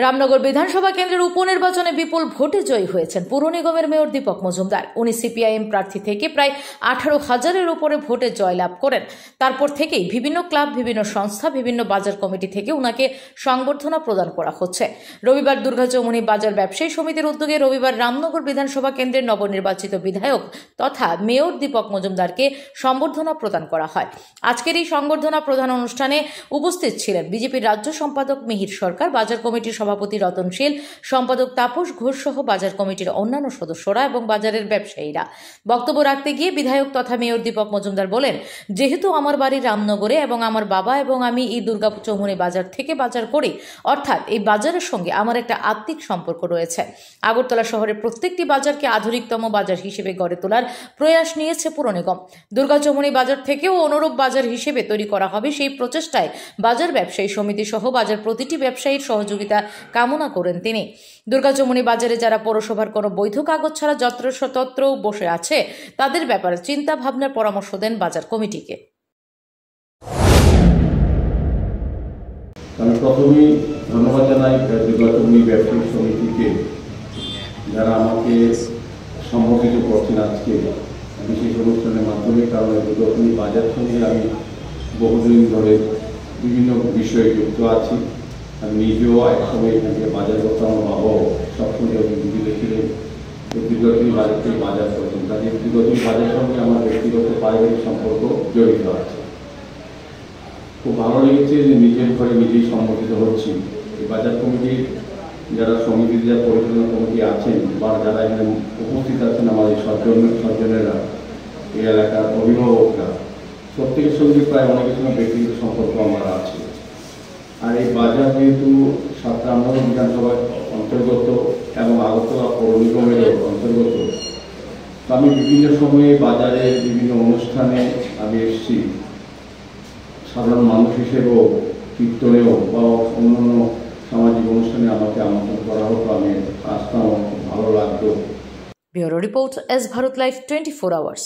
রামনগর বিধানসভা কেন্দ্রের উপনির্বাচনে বিপুল ভোটে জয়ী হয়েছেন পুর নিগমের মেয়র দীপক মজুমদার। উনি সিপিআইএম প্রার্থী থেকে প্রায় 18,000-এর উপরে ভোটে জয়লাভ করেন। তারপর থেকেই বিভিন্ন ক্লাব, বিভিন্ন সংস্থা, বিভিন্ন বাজার কমিটি থেকে উনাকে সংবর্ধনা প্রদান করা হচ্ছে। রবিবার দুর্গাচৌমুহনী বাজার ব্যবসায়ী সমিতির উদ্যোগে রবিবার রামনগর বিধানসভা কেন্দ্রের নবনির্বাচিত বিধায়ক তথা মেয়র দীপক মজুমদারকে সংবর্ধনা প্রদান করা হয়। আজকের এই সংবর্ধনা প্রদান অনুষ্ঠানে উপস্থিত ছিলেন বিজেপির রাজ্য সম্পাদক মিহির সরকার, বাজার কমিটির সভাপতি রতনশীল, সম্পাদক তাপস ঘোষ সহ বাজার কমিটির অন্যান্য সদস্যরা এবং বাজারের ব্যবসায়ীরা। বক্তব্য রাখতে গিয়ে বিধায়ক তথা মেয়র দীপক মজুমদার বলেন, যেহেতু আমার বাড়ি রামনগরে এবং আমার বাবা এবং আমি এই দুর্গাচৌমুহনী বাজার থেকে বাজার করি, অর্থাৎ এই বাজারের সঙ্গে আমার একটা আত্মিক সম্পর্ক রয়েছে। আগরতলা শহরের প্রত্যেকটি বাজারকে আধুনিকতম বাজার হিসেবে গড়ে তোলার প্রয়াস নিয়েছে পুর নিগম। দুর্গাচৌমুহনী বাজার থেকেও অনুরূপ বাজার হিসেবে তৈরি করা হবে, সেই প্রচেষ্টায় বাজার ব্যবসায়ী সমিতি সহ বাজার প্রতিটি ব্যবসায়ীর সহযোগিতা কামনা করেন তিনি। দুর্গাচৌমুহনী বাজারে যারা পৌরসভার কোনো বৈধ কাগজ ছাড়া যত্রতত্র বসে আছে, তাদের ব্যাপারে চিন্তা ভাবনার পরামর্শ দেন বাজার কমিটিকে। আমি প্রথমেই ধন্যবাদ জানাই দুর্গাচৌমুহনী ব্যবসায়ী সমিতিকে, যারা আমাকে সম্বোধিত করছেন আজকে বিশেষ অনুষ্ঠানের মাধ্যমে। কারণ দুর্গাচৌমুহনী বাজার সঙ্গে আমি বহুদিন ধরে বিভিন্ন বিষয়ে যুক্ত আছি। আমি নিজেও একসময় এখান থেকে বাজার করতাম, আমার বাবাও সবসময় দিদিতে ছিলেন দুর্গাচৌমুহনী বাজার থেকে বাজার করতেন। তাদের দুর্গাচৌমুহনী বাজারের সঙ্গে আমার ব্যক্তিগত পারিবারিক সম্পর্ক জড়িত আছে। খুব ভালো লেগেছে যে নিজের ঘরে নিজেই সম্বোধিত হচ্ছি। এই বাজার কমিটির যারা সমিতির যারা পরিচালনা কমিটি আছেন বা যারা এখানে উপস্থিত আছেন, আমাদের সজ্জনেরা, এই এলাকার অভিভাবকরা, প্রত্যেকের সঙ্গে প্রায় অনেকের সঙ্গে ব্যক্তিগত সম্পর্ক আমার আছে। আর এই বাজার যেহেতু রামনগর বিধানসভার অন্তর্গত এবং আগরতলা পৌর নিগমের অন্তর্গত, তো আমি বিভিন্ন সময়ে বাজারের বিভিন্ন অনুষ্ঠানে আমি এসেছি। সাধারণ মানুষ হিসেবেও, কীর্তনেও বা অন্যান্য সামাজিক অনুষ্ঠানে আমাকে আমন্ত্রণ করা হতো, আমি আসতাম, খুব ভালো লাগতো। Bureau report, S Bharat live 24 hours.